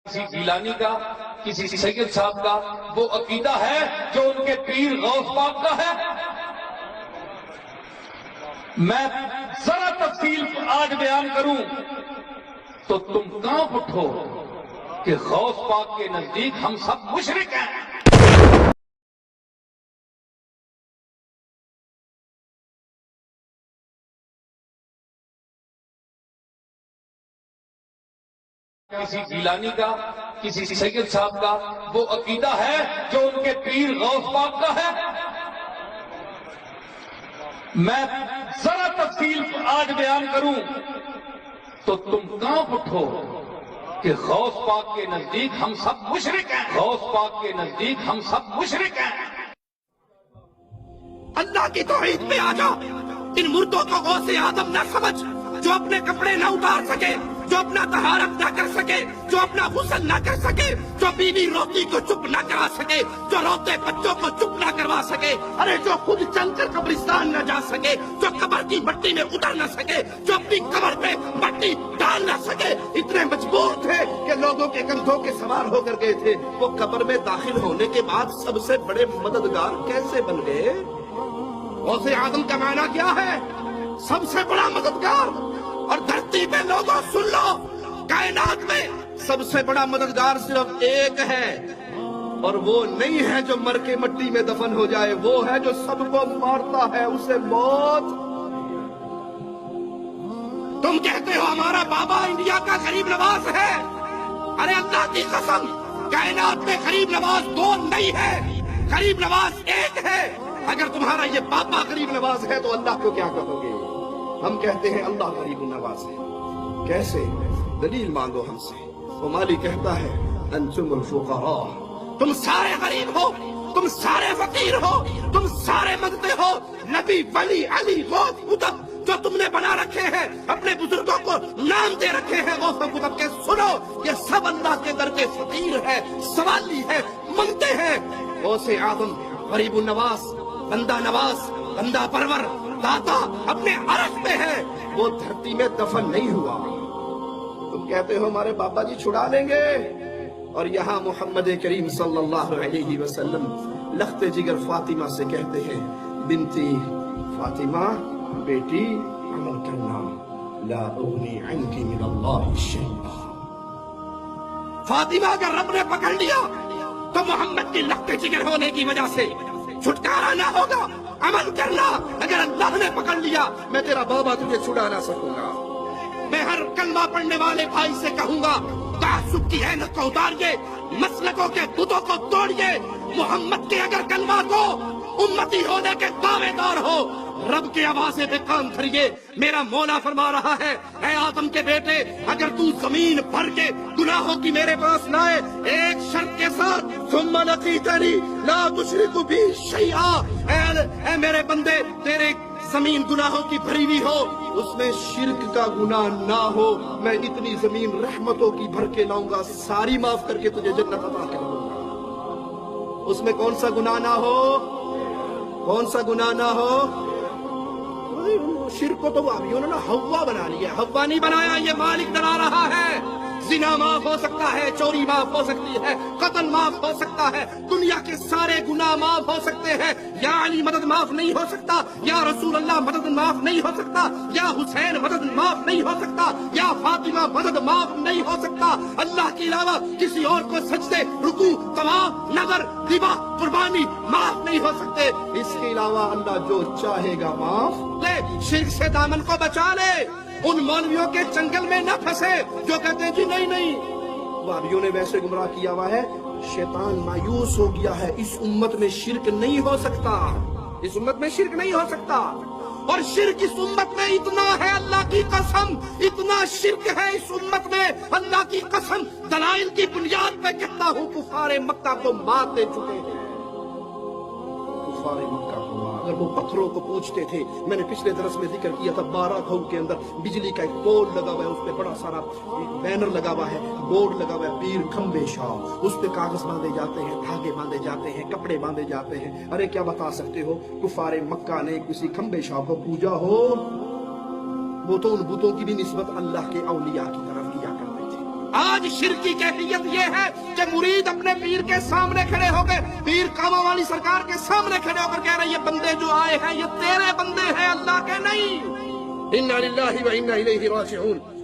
کسی گیلانی کا، کسی سید صاحب کا وہ عقیدہ ہے جو ان کے پیر غوث پاک کا ہے؟ میں ذرا تفصیل آج بیان کروں تو تم کانپ اٹھو کہ غوث پاک کے نزدیک ہم سب مشرک ہیں۔ کسی گیلانی کا، کسی سید صاحب کا وہ عقیدہ ہے جو ان کے پیر غوث پاک کا ہے؟ میں ذرا تفصیل آج بیان کروں تو تم کانپ اٹھو کہ غوث پاک کے نزدیک ہم سب مشرک ہیں۔ غوث پاک کے نزدیک ہم سب مشرک ہیں۔ اللہ کی توحید میں آ جا، ان مردوں کو غوث آدم نہ سمجھ، جو اپنے کپڑے نہ اتار سکے، جو اپنا طہارت نہ کر سکے، جو اپنا غسل نہ کر سکے، جو بیوی روتی کو چپ نہ کرا سکے، جو روتے بچوں کو چپ نہ کروا سکے، ارے جو خود چل کر قبرستان نہ جا سکے، جو قبر کی مٹی میں اتر نہ سکے، جو اپنی قبر پہ مٹی ڈال نہ سکے، اتنے مجبور تھے کہ لوگوں کے کندھوں کے سوار ہو کر گئے تھے۔ وہ قبر میں داخل ہونے کے بعد سب سے بڑے مددگار کیسے بن گئے؟ غوث آدم کا معنی کیا ہے؟ سب سے بڑا مددگار۔ اور دھرتی پہ لوگوں سن لو، کائنات میں سب سے بڑا مددگار صرف ایک ہے، اور وہ نہیں ہے جو مر کے مٹی میں دفن ہو جائے، وہ ہے جو سب کو مارتا ہے، اسے موت۔ تم کہتے ہو ہمارا بابا انڈیا کا غریب نواز ہے، ارے اللہ کی قسم کائنات میں غریب نواز دو نہیں ہے، غریب نواز ایک ہے۔ اگر تمہارا یہ بابا غریب نواز ہے تو اللہ کو کیا کہو گے؟ ہم کہتے ہیں اللہ غریب نواز ہے۔ کیسے؟ دلیل مانگو ہم سے۔ وہ مالی کہتا ہے انتم الفقراء، تم سارے غریب ہو، تم سارے فقیر ہو، تم سارے مانگتے ہو۔ نبی، ولی، علی، غوث، قطب جو تم نے بنا رکھے ہیں، اپنے بزرگوں کو نام دے رکھے ہیں غوث و قطب کے، سنو یہ سب اللہ کے در کے فقیر ہے، سوالی ہے، منگتے ہیں۔ غوث آدم غریب النواز، بندہ نواز، بندہ پرور، داتا اپنے عرش پہ ہے، وہ دھرتی میں دفن نہیں ہوا۔ تم کہتے ہو ہمارے بابا جی چھڑا لیں گے، اور یہاں محمد کریم صلی اللہ علیہ وسلم لخت جگر فاطمہ سے کہتے ہیں بنتی فاطمہ، بیٹی عمل کرنا، لا اغنی عنکی من اللہ شیئا۔ فاطمہ اگر رب نے پکڑ لیا تو محمد کی لخت جگر ہونے کی وجہ سے چھٹکارا نہ ہوگا۔ عمل کرنا، اگر اللہ نے پکڑ لیا میں تیرا بابا تجھے چھڑا نہ سکوں گا۔ میں ہر کلمہ پڑھنے والے بھائی سے کہوں گا تعصب کی عینت کو اتاریے، مسلکوں کے بتوں کو توڑیے، محمد کے اگر کلمہ کو امتی ہونے کے دعوے دار ہو، رب کے آوازے پہ کام دھریے۔ میرا مولا فرما رہا ہے اے آدم کے بیٹے، اگر تو زمین بھر کے گناہوں کی میرے پاس لائے ایک شرط کے ساتھ، ثم لقیتنی لا تشرک بی شیئا، اے میرے بندے تیرے زمین گناہوں کی بھری ہوئی ہو، اس میں شرک کا گناہ نہ ہو، میں اتنی زمین رحمتوں کی بھر کے لاؤں گا، ساری معاف کر کے تجھے جنت عطا کر دوں گا۔ اس میں کون سا گناہ نہ ہو؟ کون سا گناہ نہ ہو؟ شرک کو تو انہوں نے ہوا بنا لیا، ہوا نہیں بنایا، یہ مالک بنا رہا ہے۔ زنا معاف ہو سکتا ہے، چوری معاف ہو سکتی ہے، قتل معاف ہو سکتا ہے، دنیا کے سارے گناہ معاف ہو سکتے ہیں۔ یا علی مدد معاف نہیں ہو سکتا، یا رسول اللہ مدد معاف نہیں ہو سکتا، یا حسین مدد معاف نہیں ہو سکتا، یا فاطمہ مدد معاف نہیں ہو سکتا۔ اللہ کے علاوہ کسی اور کو سجدے، رکوع، طواف، نظر، ذبح، قربانی معاف نہیں ہو سکتے۔ اس کے علاوہ اللہ جو چاہے گا معاف لے۔ شرک سے دامن کو بچا لے، ان مولویوں کے جنگل میں نہ پھنسے جو کہتے ہیں جی نہیں نہیں۔ وہابیوں نے ویسے گمراہ کیا ہوا ہے، شیطان مایوس ہو گیا ہے، اس امت میں شرک نہیں ہو سکتا، اس امت میں شرک نہیں ہو سکتا۔ اور شرک اس امت میں اتنا ہے اللہ کی قسم، اتنا شرک ہے اس امت میں اللہ کی قسم، دلائل کی بنیاد پہ کہتا ہوں کفار مکہ کو مار دے چکے ہیں۔ کفار مکہ کو اگر وہ پتھروں کو پوچھتے تھے، میں نے پچھلے درس میں ذکر کیا تھا، 12 گھؤں کے اندر بجلی کا ایک پول لگا ہوا ہے، اس پہ بڑا سارا بینر لگا ہوا ہے، بورڈ لگا ہوا ہے، پیر کھمبے شاہ، اس پہ کاغذ باندھے جاتے ہیں، دھاگے باندھے جاتے ہیں، کپڑے باندھے جاتے ہیں۔ ارے کیا بتا سکتے ہو کفار مکہ نے کسی کھمبے شاہ کو پوجا ہو؟ وہ تو ان بتوں کی بھی نسبت اللہ کے اولیاء کی طرف کیا کرتے تھے۔ آج شرک کی کیفیت یہ ہے کہ مرید اپنے پیر کے سامنے کھڑے ہو گئے، پیر کاما والی سرکار کے سامنے کھڑے ہو کر کہہ رہے ہیں یہ بندے جو آئے ہیں یہ تیرے بندے ہیں، اللہ کے نہیں۔ انا للہ و انا الیہ راجعون۔